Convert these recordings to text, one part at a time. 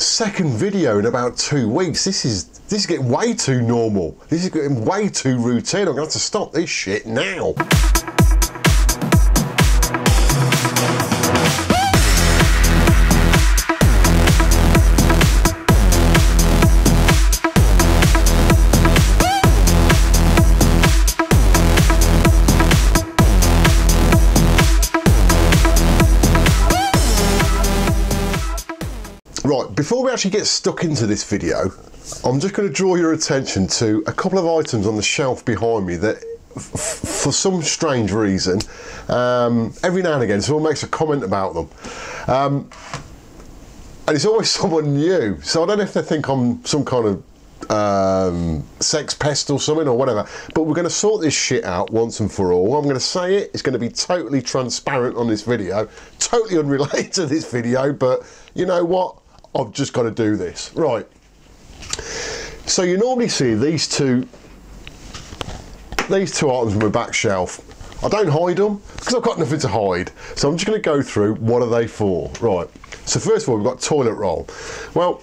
second video in about 2 weeks. This is getting way too normal. This is getting way too routine. I'm gonna have to stop this shit now. Right, before we actually get stuck into this video, I'm just going to draw your attention to a couple of items on the shelf behind me that, for some strange reason, every now and again someone makes a comment about them. And it's always someone new, so I don't know if they think I'm some kind of sex pest or something or whatever, but we're going to sort this shit out once and for all. I'm going to say it, it's going to be totally transparent on this video, totally unrelated to this video, but you know what? I've just got to do this. Right. So you normally see these two items on my back shelf. I don't hide them because I've got nothing to hide. So I'm just going to go through what are they for. Right. So first of all, we've got toilet roll. Well,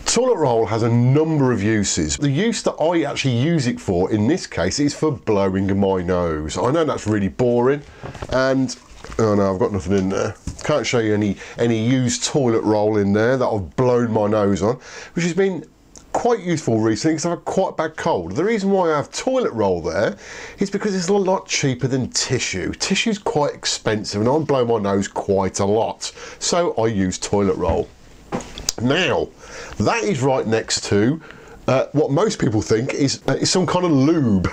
toilet roll has a number of uses. The use that I actually use it for in this case is for blowing my nose. I know that's really boring, and oh no, I've got nothing in there. Can't show you any used toilet roll in there that I've blown my nose on, which has been quite useful recently because I've had quite a bad cold. The reason why I have toilet roll there is because it's a lot cheaper than tissue. Tissue's quite expensive and I blow my nose quite a lot, so I use toilet roll. Now, that is right next to what most people think is some kind of lube.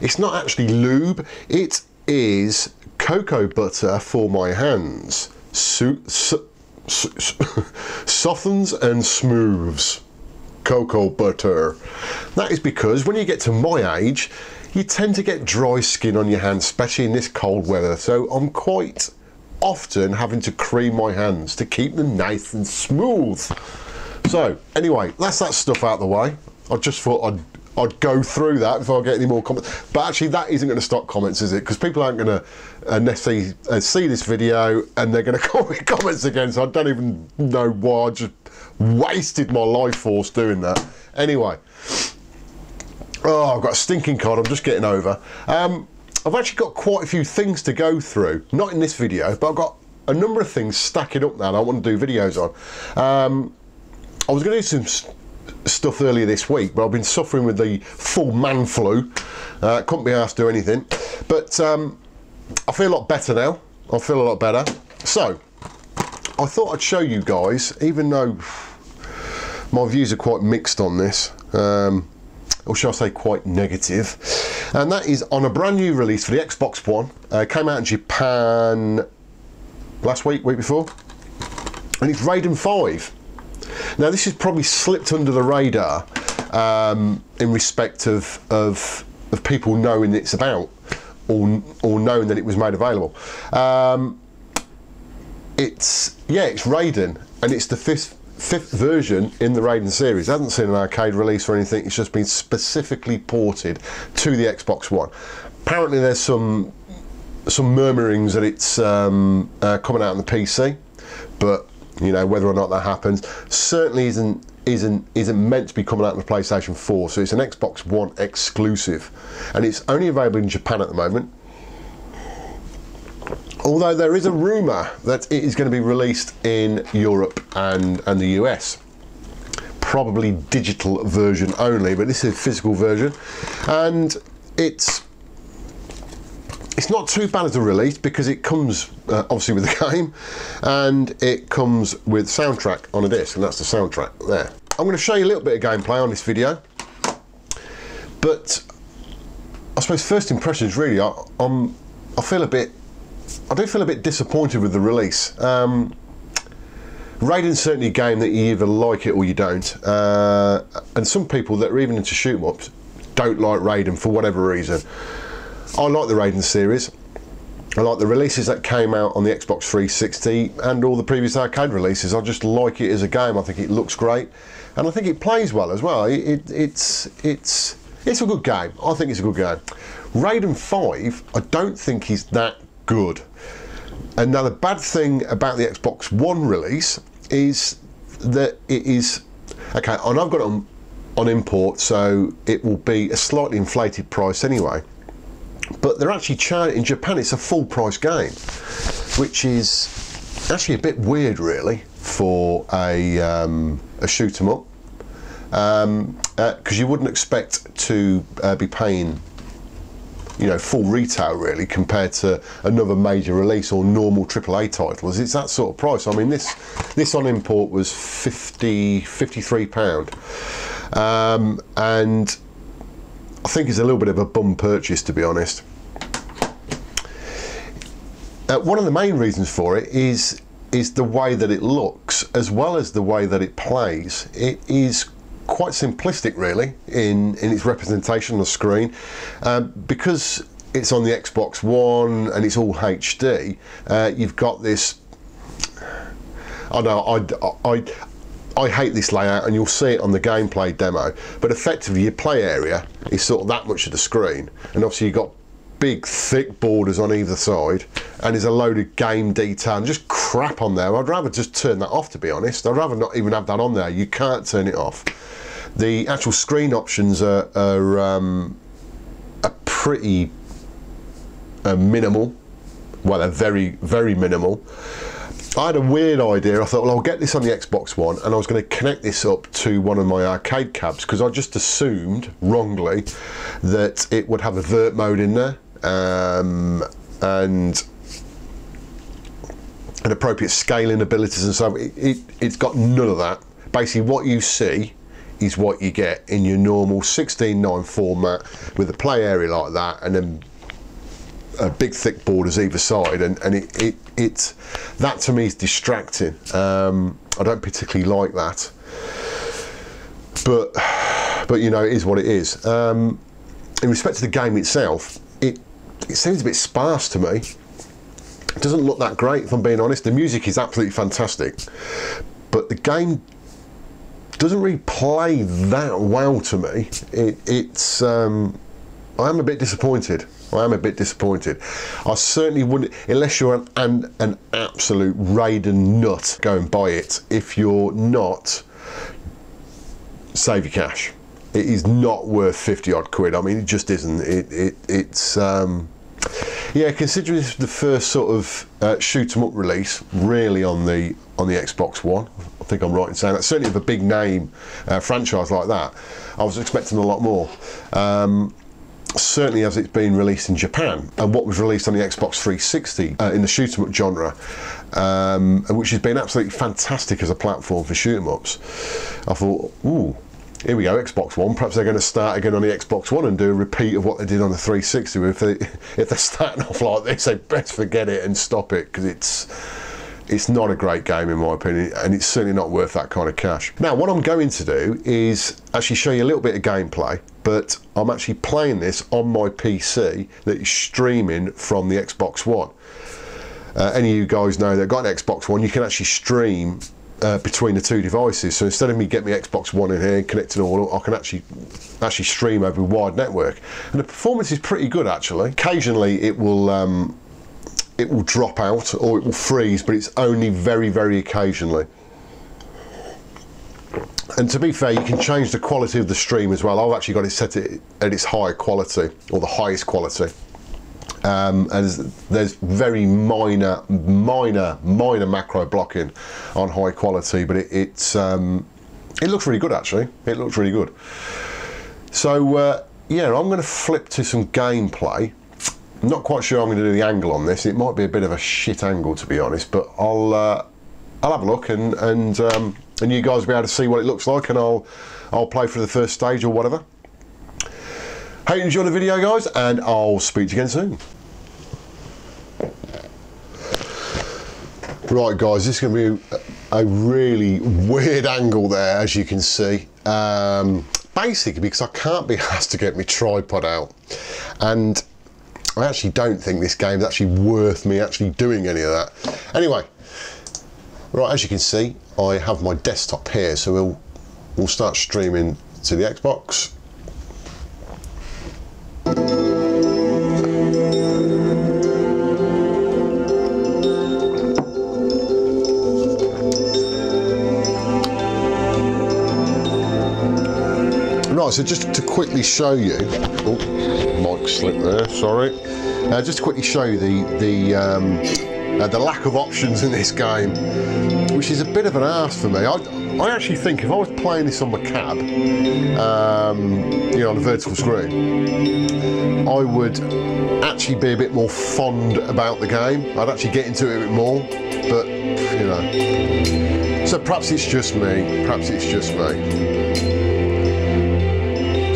It's not actually lube, it is cocoa butter for my hands. Softens and smooths. Cocoa butter. That is because when you get to my age, you tend to get dry skin on your hands, especially in this cold weather. So I'm quite often having to cream my hands to keep them nice and smooth. So anyway, that's that stuff out of the way. I just thought I'd go through that before I get any more comments. But actually that isn't going to stop comments, is it? Because people aren't going to necessarily see this video and they're going to comment comments again, so I don't even know why I just wasted my life force doing that. Anyway, oh, I've got a stinking cold, I'm just getting over. I've actually got quite a few things to go through, not in this video, but I've got a number of things stacking up now that I want to do videos on. I was going to do some stuff earlier this week, but I've been suffering with the full man flu. Couldn't be asked to do anything, but I feel a lot better now. I feel a lot better. So I thought I'd show you guys, even though my views are quite mixed on this, or shall I say quite negative, and that is on a brand new release for the Xbox One. Came out in Japan last week before, and it's Raiden V. Now this has probably slipped under the radar in respect of people knowing it's about, or knowing that it was made available. It's Raiden, and it's the fifth version in the Raiden series. It hasn't seen an arcade release or anything. It's just been specifically ported to the Xbox One. Apparently there's some murmurings that it's coming out on the PC, but you know, whether or not that happens, certainly isn't meant to be coming out on the PlayStation 4. So it's an Xbox One exclusive, and it's only available in Japan at the moment. Although there is a rumour that it is going to be released in Europe and the US. Probably digital version only, but this is a physical version, and it's not too bad as a release because it comes obviously with the game, and it comes with soundtrack on a disc, and that's the soundtrack there. I'm going to show you a little bit of gameplay on this video, but I suppose first impressions really, I do feel a bit disappointed with the release. Raiden's certainly a game that you either like it or you don't, and some people that are even into shoot-em-ups don't like Raiden for whatever reason. I like the Raiden series. I like the releases that came out on the Xbox 360 and all the previous arcade releases. I just like it as a game. I think it looks great, and I think it plays well as well. It's a good game. I think it's a good game. Raiden 5, I don't think he's that good. And now the bad thing about the Xbox One release is that it is, okay, and I've got it on import, so it will be a slightly inflated price anyway. But they're actually charging, in Japan it's a full price game, which is actually a bit weird really for a shoot 'em up, because you wouldn't expect to be paying, you know, full retail really compared to another major release or normal AAA titles. It's that sort of price. I mean, this on import was £53, and I think it's a little bit of a bum purchase, to be honest. One of the main reasons for it is the way that it looks, as well as the way that it plays. It is quite simplistic really in its representation on the screen, because it's on the Xbox One and it's all HD. You've got this, I know I hate this layout, and you'll see it on the gameplay demo, but effectively your play area is sort of that much of the screen, and obviously you've got big thick borders on either side, and there's a load of game detail and just crap on there. I'd rather just turn that off, to be honest. I'd rather not even have that on there. You can't turn it off. The actual screen options are pretty minimal. Well, they're very, very minimal. I had a weird idea. I thought, well, I'll get this on the Xbox One, and I was going to connect this up to one of my arcade cabs, because I just assumed, wrongly, that it would have a vert mode in there, and an appropriate scaling abilities and so on. It's got none of that. Basically, what you see is what you get in your normal 16:9 format, with a play area like that, and then big thick borders either side, and it's that to me is distracting. I don't particularly like that, but you know, it is what it is. In respect to the game itself, it seems a bit sparse to me. It doesn't look that great, if I'm being honest. The music is absolutely fantastic, but the game doesn't really play that well to me. I am a bit disappointed. I am a bit disappointed. I certainly wouldn't, unless you're an absolute Raiden nut, go and buy it. If you're not, save your cash. It is not worth 50 odd quid. I mean, it just isn't. It's yeah, considering this is the first sort of shoot 'em up release really on the Xbox One. I think I'm right in saying that. Certainly with a big name franchise like that, I was expecting a lot more. Certainly as it's been released in Japan, and what was released on the Xbox 360 in the shoot 'em up genre, and which has been absolutely fantastic as a platform for shoot 'em ups. I thought, ooh, here we go, Xbox One. Perhaps they're going to start again on the Xbox One and do a repeat of what they did on the 360. If they're starting off like this, they best forget it and stop it, because it's not a great game in my opinion, and it's certainly not worth that kind of cash. Now, what I'm going to do is actually show you a little bit of gameplay, but I'm actually playing this on my PC that is streaming from the Xbox One. Any of you guys know that got an Xbox One, you can actually stream between the two devices. So instead of me getting my Xbox One in here and connecting all up, I can actually stream over a wide network, and the performance is pretty good actually. Occasionally it will drop out or it will freeze, but it's only very, very occasionally. And to be fair, you can change the quality of the stream as well. I've actually got it set at its high quality, or the highest quality. And there's very minor macro blocking on high quality, but it looks really good actually. It looks really good. So yeah, I'm going to flip to some gameplay. I'm not quite sure I'm going to do the angle on this. It might be a bit of a shit angle, to be honest, but I'll have a look, and you guys will be able to see what it looks like, and I'll play for the first stage or whatever. Hope you enjoyed the video, guys, and I'll speak to you again soon. Right, guys, this is going to be a really weird angle there, as you can see. Basically, because I can't be asked to get my tripod out, and I actually don't think this game is actually worth me actually doing any of that. Anyway, right, as you can see, I have my desktop here, so we'll start streaming to the Xbox. Right, so just to quickly show you, oh, mic slip there, sorry. Just to quickly show you the lack of options in this game, which is a bit of an arse for me. I actually think if I was playing this on my cab, you know, on a vertical screen, I would actually be a bit more fond about the game. I'd actually get into it a bit more, but, you know. So perhaps it's just me, perhaps it's just me.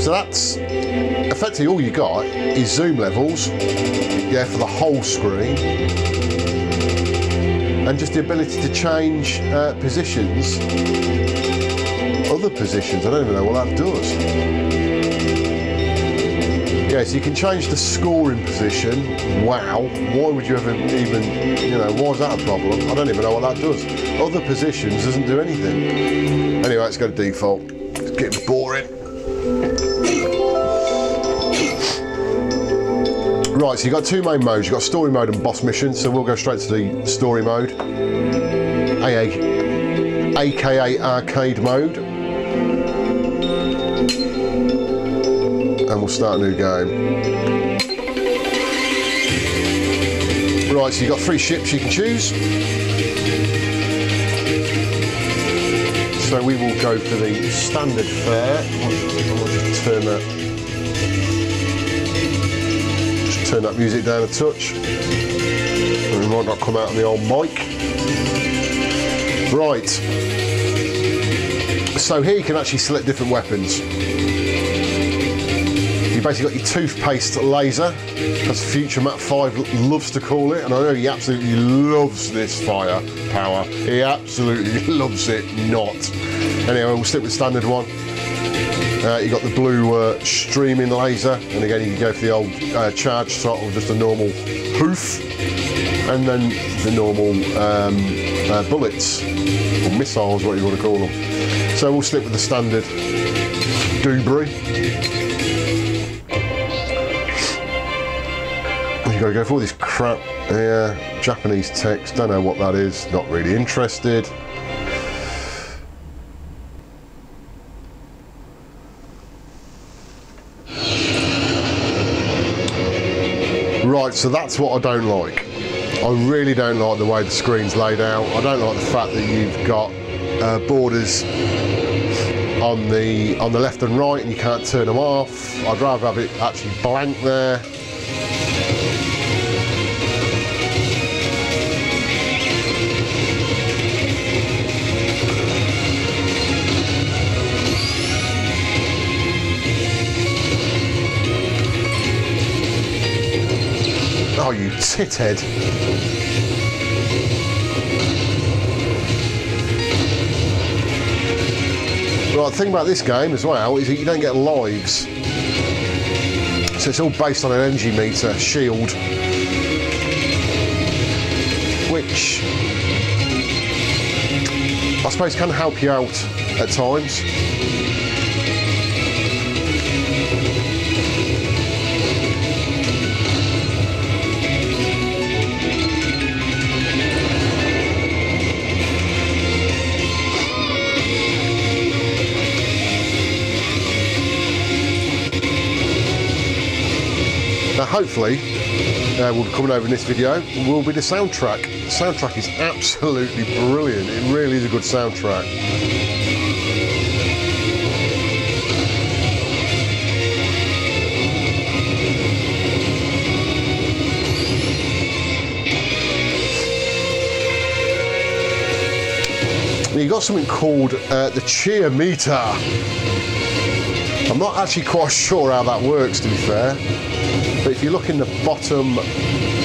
So that's effectively all you got is zoom levels, yeah, for the whole screen, and just the ability to change positions, other positions. I don't even know what that does. Yeah, so you can change the scoring position. Wow, why would you ever even, you know, why is that a problem? I don't even know what that does. Other positions doesn't do anything. Anyway, let's go to default. It's getting boring. Right, so you've got two main modes. You've got story mode and boss mission, so we'll go straight to the story mode, aka arcade mode, and we'll start a new game. Right, so you've got 3 ships you can choose. So we will go for the standard fare. I'll just turn that music down a touch. It might not come out on the old mic. Right. So here you can actually select different weapons. You basically got your toothpaste laser, as Future Map 5 loves to call it, and I know he absolutely loves this fire power. He absolutely loves it not. Anyway, we'll stick with the standard one. You got the blue streaming laser, and again you can go for the old charge throttle, just a normal hoof, and then the normal bullets, or missiles, what you want to call them. So we'll stick with the standard doobry. You've got to go for all this crap here, Japanese text, don't know what that is, not really interested. Right, so that's what I don't like. I really don't like the way the screen's laid out. I don't like the fact that you've got borders on the left and right and you can't turn them off. I'd rather have it actually blank there. Oh, you tithead. Right, the thing about this game as well is that you don't get lives. So it's all based on an energy meter shield, which I suppose can help you out at times. Now hopefully, we'll be coming over in this video, will be the soundtrack. The soundtrack is absolutely brilliant. It really is a good soundtrack. You've got something called the cheer meter. I'm not actually quite sure how that works, to be fair. But if you look in the bottom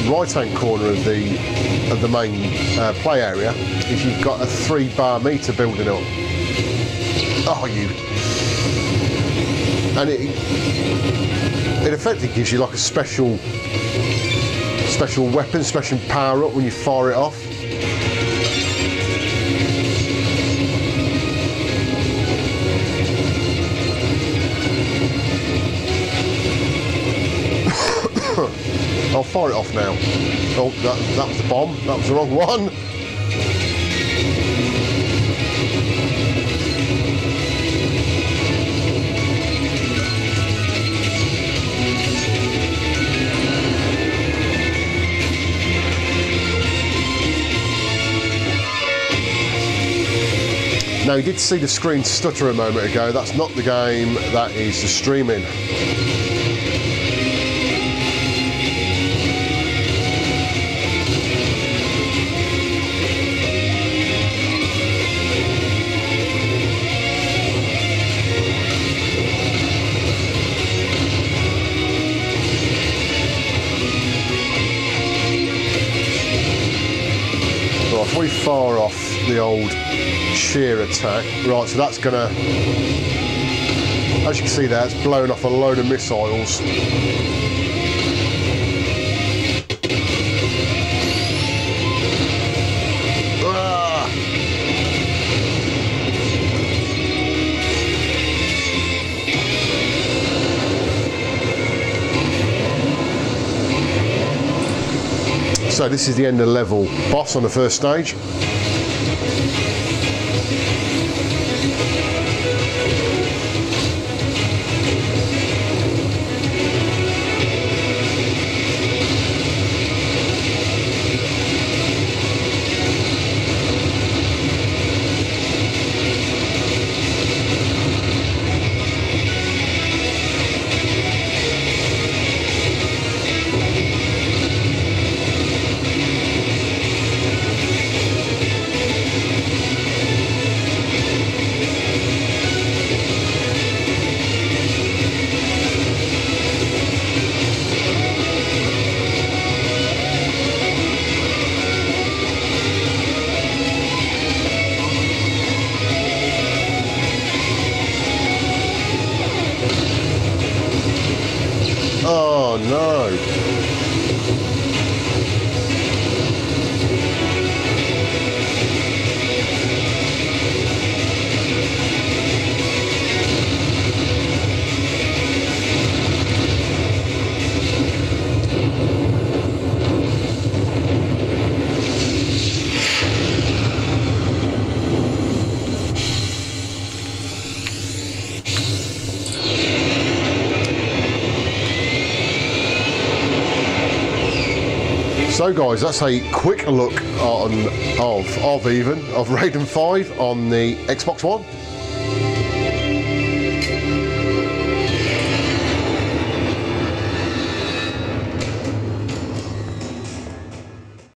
right-hand corner of the main play area, if you've got a 3-bar meter building up. Oh, you! And it effectively gives you like a special weapon, special power up when you fire it off. I'll fire it off now. Oh, that was the bomb. That was the wrong one. Now, you did see the screen stutter a moment ago. That's not the game, that is the streaming. Right, we fire off the old shear attack. Right, so that's gonna, as you can see there, it's blown off a load of missiles. Ah! So this is the end of level boss on the first stage. Oh no! So guys, that's a quick look on of Raiden V on the Xbox One.